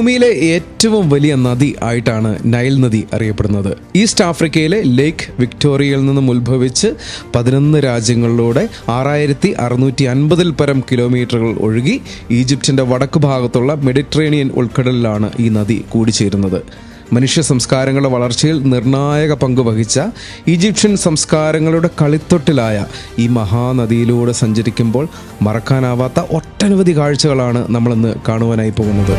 ഭൂമിയിലെ ഏറ്റവും വലിയ നദി ആയിട്ടാണ് നൈൽ നദി അറിയപ്പെടുന്നത്. ഈസ്റ്റ് ആഫ്രിക്കയിലെ ലേക്ക് വിക്ടോറിയയിൽ നിന്നും ഉത്ഭവിച്ച് 11 രാജ്യങ്ങളിലൂടെ 6650 പരം കിലോമീറ്ററുകൾ ഒഴുകി ഈജിപ്തിൻ്റെ വടക്കു ഭാഗത്തുള്ള മെഡിറ്ററേനിയൻ ഉൾക്കടലിലാണ് ഈ നദി കൂടിച്ചേരുന്നത്. മനുഷ്യ സംസ്കാരങ്ങളുടെ വളർച്ചയിൽ നിർണായക പങ്ക് വഹിച്ച ഈജിപ്ഷ്യൻ സംസ്കാരങ്ങളുടെ കളിത്തൊട്ടിലായ ഈ മഹാനദിയിലൂടെ സഞ്ചരിക്കുമ്പോൾ മറക്കാനാവാത്ത ഒട്ടനവധി കാഴ്ചകളാണ് നമ്മളിന്ന് കാണുവാനായി പോകുന്നത്.